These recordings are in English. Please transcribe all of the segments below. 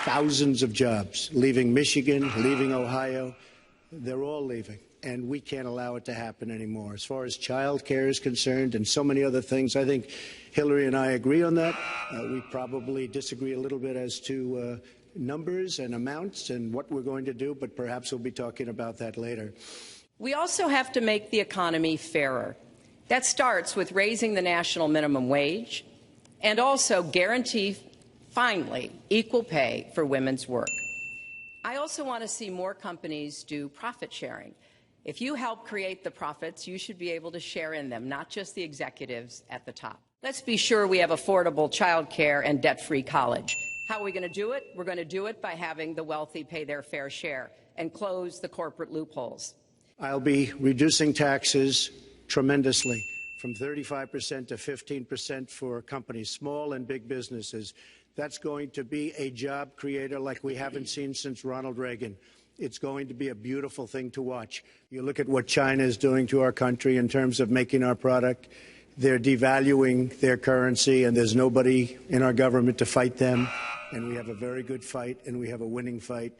thousands of jobs, leaving Michigan, leaving Ohio. They're all leaving, and we can't allow it to happen anymore. As far as child care is concerned and so many other things, I think Hillary and I agree on that. We probably disagree a little bit as to numbers and amounts and what we're going to do, but perhaps we'll be talking about that later. We also have to make the economy fairer. That starts with raising the national minimum wage and also guarantee, finally, equal pay for women's work. I also want to see more companies do profit sharing. If you help create the profits, you should be able to share in them, not just the executives at the top. Let's be sure we have affordable child care and debt-free college. How are we going to do it? We're going to do it by having the wealthy pay their fair share and close the corporate loopholes. I'll be reducing taxes tremendously, from 35% to 15% for companies, small and big businesses. That's going to be a job creator like we haven't seen since Ronald Reagan. It's going to be a beautiful thing to watch. You look at what China is doing to our country in terms of making our product. They're devaluing their currency, and there's nobody in our government to fight them. And we have a very good fight, and we have a winning fight,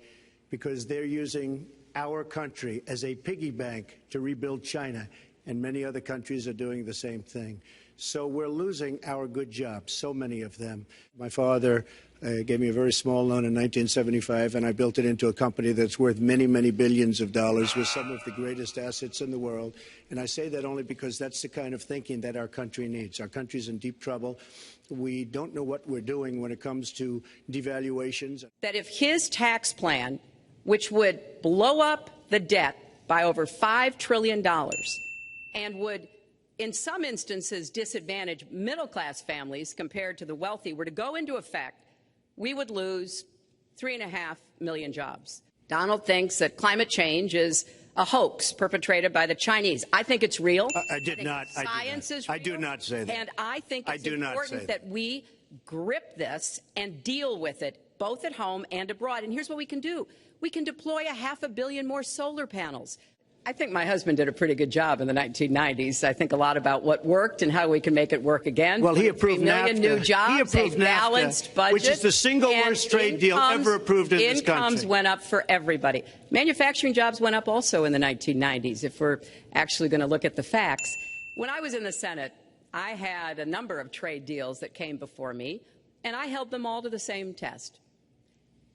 because they're using our country as a piggy bank to rebuild China, and many other countries are doing the same thing. So we're losing our good jobs, so many of them. My father gave me a very small loan in 1975, and I built it into a company that's worth many, many billions of dollars with some of the greatest assets in the world. And I say that only because that's the kind of thinking that our country needs. Our country's in deep trouble. We don't know what we're doing when it comes to devaluations. That if his tax plan, which would blow up the debt by over $5 trillion and would in some instances disadvantage middle-class families compared to the wealthy, were to go into effect, we would lose 3.5 million jobs. Donald thinks that climate change is a hoax perpetrated by the Chinese. I think it's real. I did not. Science is real. I do not say that. And I think it's important that we grip this and deal with it, both at home and abroad. And here's what we can do. We can deploy 500 million more solar panels. I think my husband did a pretty good job in the 1990s. I think a lot about what worked and how we can make it work again. Well, he approved 3 million NAFTA. new jobs, he approved a balanced NAFTA, budget, which is the single worst trade deal ever approved in this country. Incomes went up for everybody. Manufacturing jobs went up also in the 1990s, if we're actually going to look at the facts. When I was in the Senate, I had a number of trade deals that came before me, and I held them all to the same test.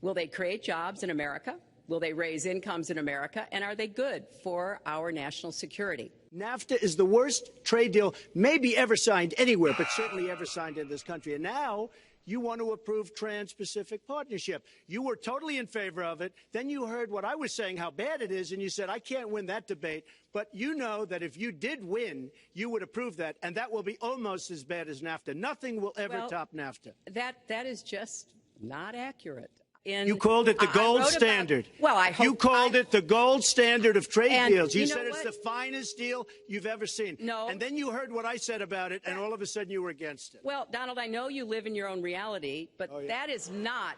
Will they create jobs in America? Will they raise incomes in America? And are they good for our national security? NAFTA is the worst trade deal maybe ever signed anywhere, but certainly ever signed in this country. And now you want to approve Trans-Pacific Partnership. You were totally in favor of it. Then you heard what I was saying, how bad it is, and you said, I can't win that debate. But you know that if you did win, you would approve that, and that will be almost as bad as NAFTA. Nothing will ever top NAFTA. That is just not accurate. You called it the gold standard. You called it the gold standard of trade deals. You said it's what? the finest deal you've ever seen. No. And then you heard what I said about it, and all of a sudden you were against it. Well, Donald, I know you live in your own reality, but that is not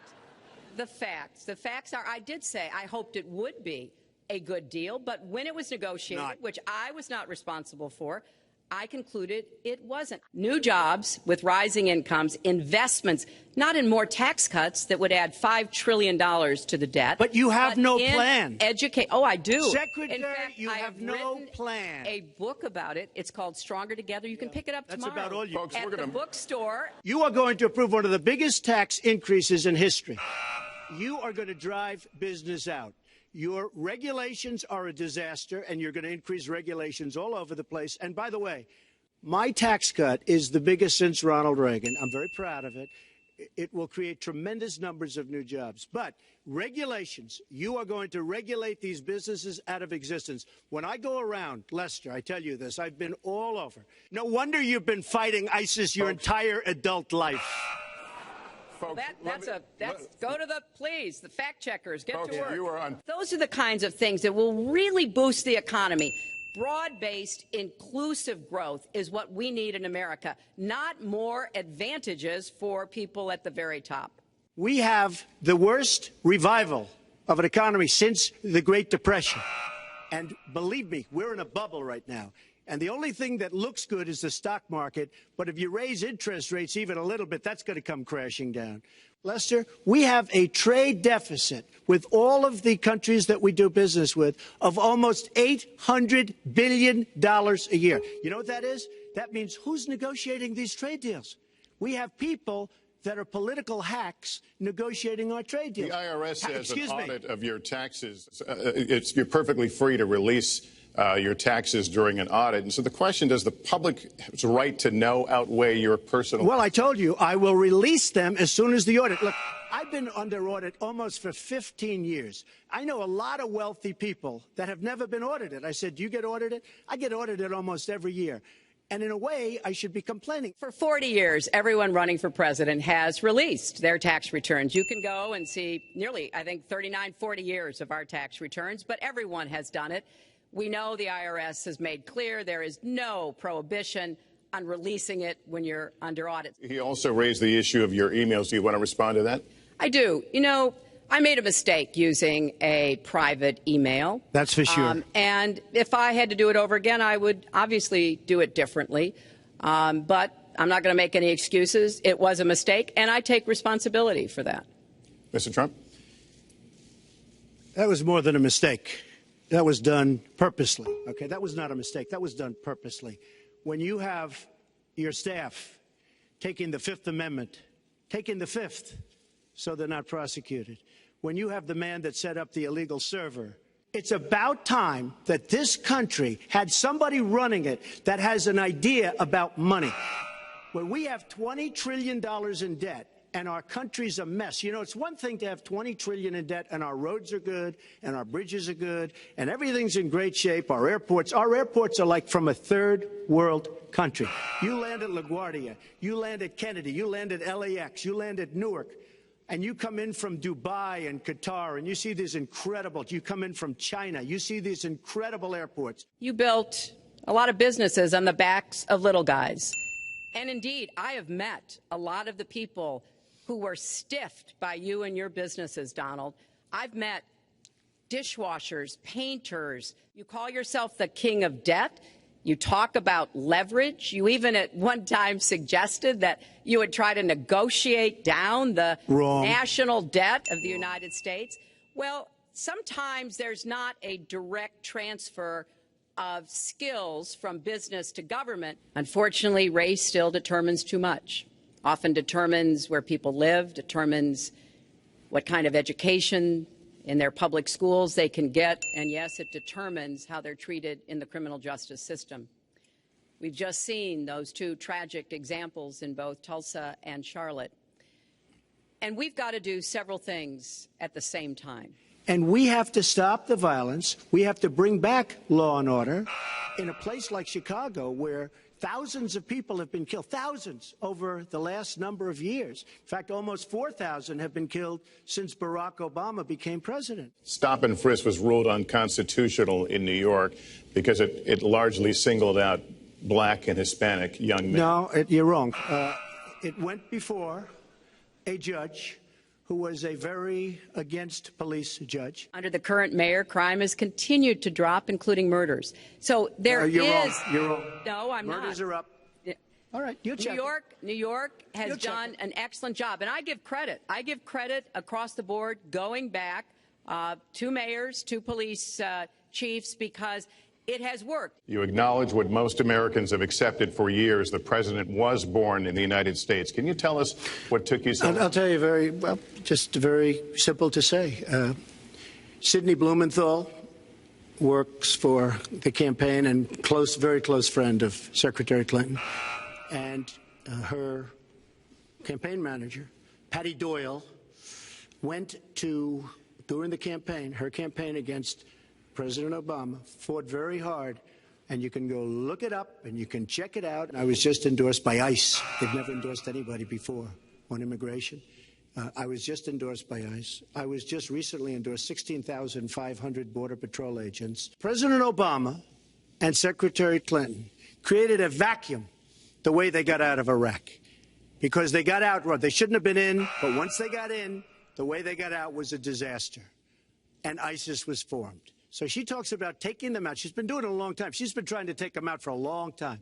the facts. The facts are, I did say I hoped it would be a good deal, but when it was negotiated, which I was not responsible for, I concluded it wasn't. New jobs with rising incomes, investments, not in more tax cuts that would add $5 trillion to the debt. But you have no plan. Oh, I do. Secretary, in fact, you have no plan. A book about it. It's called Stronger Together. You can pick it up tomorrow. That's about all you folks. At the bookstore. You are going to approve one of the biggest tax increases in history. You are going to drive business out. Your regulations are a disaster, and you're going to increase regulations all over the place. And by the way, my tax cut is the biggest since Ronald Reagan. I'm very proud of it. It will create tremendous numbers of new jobs. But regulations, you are going to regulate these businesses out of existence. When I go around, Lester, I tell you this, I've been all over. No wonder you've been fighting ISIS your entire adult life. Folks, go to the fact checkers, get to work. Those are the kinds of things that will really boost the economy. Broad-based, inclusive growth is what we need in America, not more advantages for people at the very top. We have the worst revival of an economy since the Great Depression. And believe me, we're in a bubble right now. And the only thing that looks good is the stock market. But if you raise interest rates even a little bit, that's going to come crashing down. Lester, we have a trade deficit with all of the countries that we do business with of almost $800 billion a year. You know what that is? That means who's negotiating these trade deals? We have people that are political hacks negotiating our trade deals. The IRS has an audit of your taxes. You're perfectly free to release your taxes during an audit. And so the question, does the public's right to know outweigh your personal? Well, I told you, I will release them as soon as the audit. Look, I've been under audit almost for 15 years. I know a lot of wealthy people that have never been audited. I said, do you get audited? I get audited almost every year. And in a way, I should be complaining. For 40 years, everyone running for president has released their tax returns. You can go and see nearly, I think, 39, 40 years of our tax returns, but everyone has done it. We know the IRS has made clear there is no prohibition on releasing it when you're under audit. He also raised the issue of your emails. Do you want to respond to that? I do. You know, I made a mistake using a private email. That's for sure. And if I had to do it over again, I would obviously do it differently. But I'm not going to make any excuses. It was a mistake, and I take responsibility for that. Mr. Trump? That was more than a mistake. That was done purposely. Okay, that was not a mistake. That was done purposely. When you have your staff taking the Fifth Amendment, taking the Fifth, so they're not prosecuted. When you have the man that set up the illegal server, it's about time that this country had somebody running it that has an idea about money. When we have $20 trillion in debt and our country's a mess, you know, it's one thing to have $20 trillion in debt and our roads are good and our bridges are good and everything's in great shape. Our airports are like from a third world country. You land at LaGuardia, you land at Kennedy, you land at LAX, you land at Newark. And you come in from Dubai and Qatar, and you see these incredible, you come in from China, you see these incredible airports. You built a lot of businesses on the backs of little guys. And indeed, I have met a lot of the people who were stiffed by you and your businesses, Donald. I've met dishwashers, painters. You call yourself the king of debt. You talk about leverage. You even at one time suggested that you would try to negotiate down the national debt of the United States. Well, sometimes there's not a direct transfer of skills from business to government. Unfortunately, race still determines too much. Often determines where people live, determines what kind of education in their public schools they can get, and yes, it determines how they're treated in the criminal justice system. We've just seen those two tragic examples in both Tulsa and Charlotte. And we've got to do several things at the same time. And we have to stop the violence. We have to bring back law and order in a place like Chicago where thousands of people have been killed, thousands over the last number of years. In fact, almost 4,000 have been killed since Barack Obama became president. Stop and frisk was ruled unconstitutional in New York because it largely singled out black and Hispanic young men. No, you're wrong. It went before a judge who was a very against police judge. Under the current mayor, crime has continued to drop, including murders. So there you're is. Wrong. You're wrong. No, I'm not. Murders are up. All right, you check. New York has done an excellent job, and I give credit. I give credit across the board, going back to mayors, to police chiefs, because it has worked. You acknowledge what most Americans have accepted for years. The president was born in the United States. Can you tell us what took you so long? I'll tell you just very simple to say. Sidney Blumenthal works for the campaign and very close friend of Secretary Clinton. And her campaign manager, Patty Doyle, went to, during the campaign, her campaign against President Obama, fought very hard, and you can go look it up and you can check it out. I was just endorsed by ICE. They've never endorsed anybody before on immigration. I was just endorsed by ICE. I was just recently endorsed 16,500 Border Patrol agents. President Obama and Secretary Clinton created a vacuum the way they got out of Iraq, because they got out, they shouldn't have been in, but once they got in, the way they got out was a disaster, and ISIS was formed. So she talks about taking them out. She's been doing it a long time. She's been trying to take them out for a long time.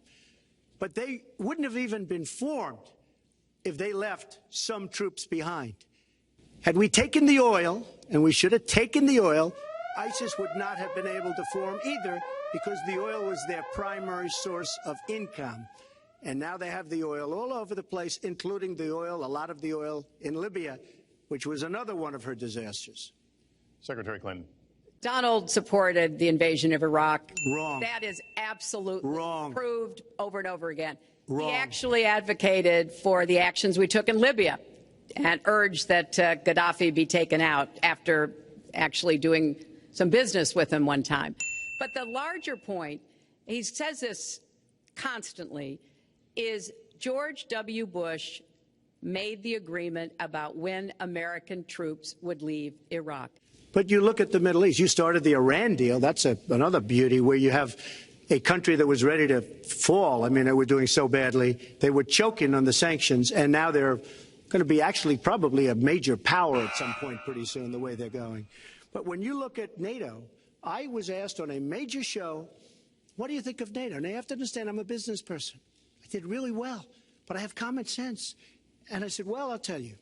But they wouldn't have even been formed if they left some troops behind. Had we taken the oil, and we should have taken the oil, ISIS would not have been able to form either, because the oil was their primary source of income. And now they have the oil all over the place, including the oil, a lot of the oil in Libya, which was another one of her disasters. Secretary Clinton. Donald supported the invasion of Iraq. Wrong. That is absolutely Wrong. proved over and over again. Wrong. He actually advocated for the actions we took in Libya and urged that Gaddafi be taken out after actually doing some business with him one time. But the larger point, he says this constantly, is George W. Bush made the agreement about when American troops would leave Iraq. But you look at the Middle East. You started the Iran deal. That's another beauty, where you have a country that was ready to fall. I mean, they were doing so badly. They were choking on the sanctions, and now they're going to be actually probably a major power at some point pretty soon, the way they're going. But when you look at NATO, I was asked on a major show, what do you think of NATO? And you have to understand, I'm a business person. I did really well, but I have common sense. And I said, well, I'll tell you,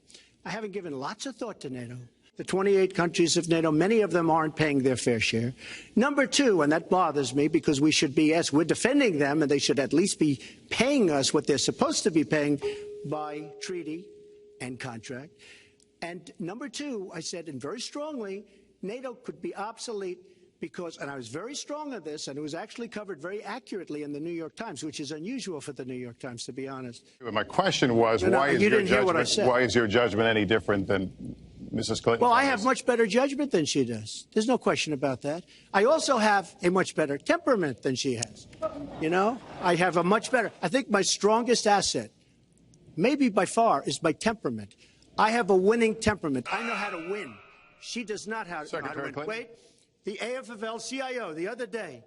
I haven't given lots of thought to NATO. The 28 countries of NATO, many of them aren't paying their fair share. Number two, and that bothers me because we should be, yes, we're defending them, and they should at least be paying us what they're supposed to be paying by treaty and contract. And number two, I said, and very strongly, NATO could be obsolete because, and I was very strong on this, and it was actually covered very accurately in the New York Times, which is unusual for the New York Times, to be honest. My question was, why is your judgment any different than Mrs. Clinton? Well, I have much better judgment than she does. There's no question about that. I also have a much better temperament than she has. You know, I have a much better. I think my strongest asset, maybe by far, is my temperament. I have a winning temperament. I know how to win. She does not know how to win. Wait, the AFL-CIO the other day,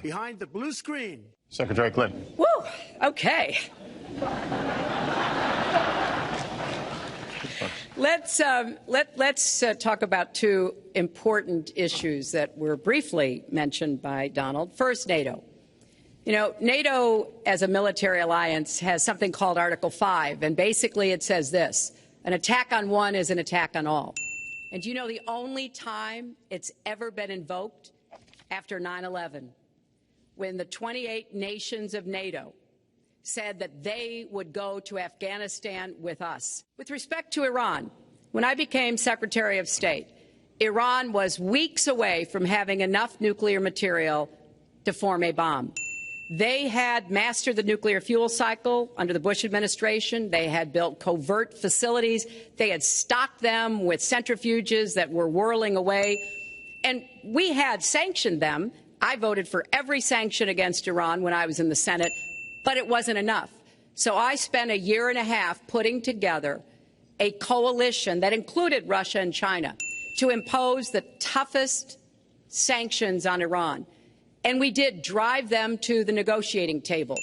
behind the blue screen. Secretary Clinton. Woo, okay. Let's talk about two important issues that were briefly mentioned by Donald. First, NATO. You know, NATO as a military alliance has something called Article 5, and basically it says this: an attack on one is an attack on all. And do you know the only time it's ever been invoked? After 9/11, when the 28 nations of NATO said that they would go to Afghanistan with us. With respect to Iran, when I became Secretary of State, Iran was weeks away from having enough nuclear material to form a bomb. They had mastered the nuclear fuel cycle under the Bush administration. They had built covert facilities. They had stocked them with centrifuges that were whirling away. And we had sanctioned them. I voted for every sanction against Iran when I was in the Senate, but it wasn't enough. So I spent a year and a half putting together a coalition that included Russia and China to impose the toughest sanctions on Iran. And we did drive them to the negotiating table.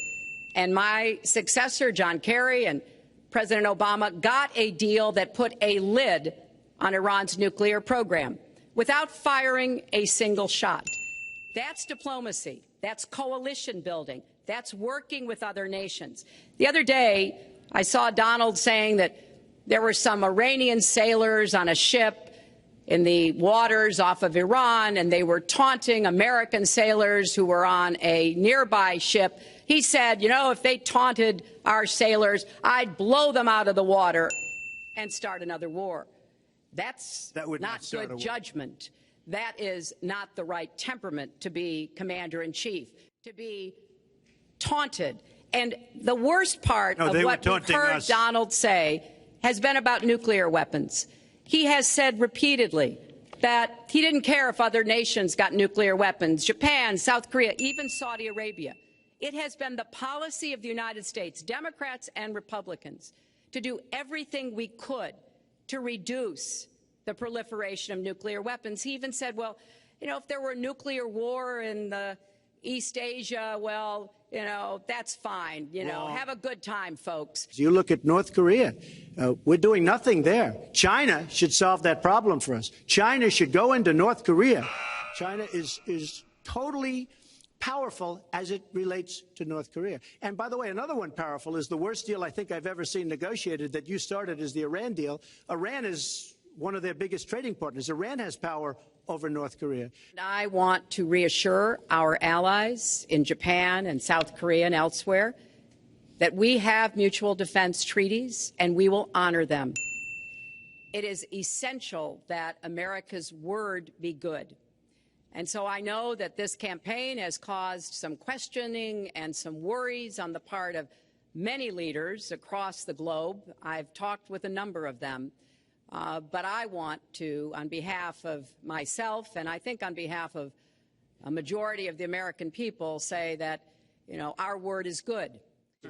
And my successor, John Kerry, and President Obama got a deal that put a lid on Iran's nuclear program without firing a single shot. That's diplomacy. That's coalition building. That's working with other nations. The other day, I saw Donald saying that there were some Iranian sailors on a ship in the waters off of Iran, and they were taunting American sailors who were on a nearby ship. He said, you know, if they taunted our sailors, I'd blow them out of the water and start another war. That's not good judgment. That is not the right temperament to be commander-in-chief, to be taunted. And the worst part of what we've heard Donald say has been about nuclear weapons. He has said repeatedly that he didn't care if other nations got nuclear weapons, Japan, South Korea, even Saudi Arabia. It has been the policy of the United States, Democrats and Republicans, to do everything we could to reduce the proliferation of nuclear weapons. He even said, well, you know, if there were a nuclear war in East Asia, well, you know, that's fine. You know, have a good time, folks. You look at North Korea. We're doing nothing there. China should solve that problem for us. China should go into North Korea, China is totally powerful as it relates to North Korea. And by the way, another one powerful is the worst deal I think I've ever seen negotiated that you started is the Iran deal. Iran is one of their biggest trading partners. Iran has power over North Korea. I want to reassure our allies in Japan and South Korea and elsewhere that we have mutual defense treaties and we will honor them. It is essential that America's word be good. And so I know that this campaign has caused some questioning and some worries on the part of many leaders across the globe. I've talked with a number of them. But I want to, on behalf of myself and I think on behalf of a majority of the American people, say that, our word is good.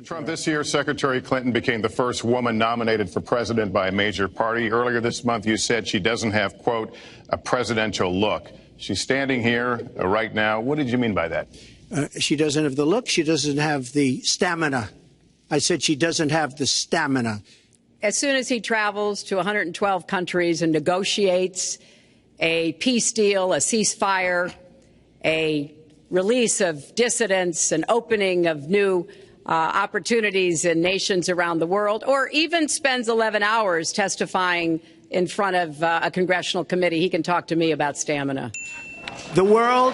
Trump, this year, Secretary Clinton became the first woman nominated for president by a major party. Earlier this month, you said she doesn't have, quote, a presidential look. She's standing here right now. What did you mean by that? She doesn't have the look. She doesn't have the stamina. I said she doesn't have the stamina. As soon as he travels to 112 countries and negotiates a peace deal, a ceasefire, a release of dissidents, an opening of new opportunities in nations around the world, or even spends 11 hours testifying in front of a congressional committee, he can talk to me about stamina. The world,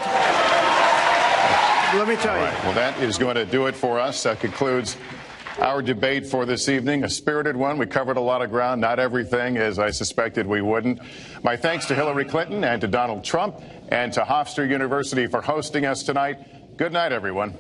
let me tell you. Well, that is going to do it for us. That concludes our debate for this evening, a spirited one. We covered a lot of ground, not everything, as I suspected we wouldn't. My thanks to Hillary Clinton and to Donald Trump and to Hofstra University for hosting us tonight. Good night, everyone.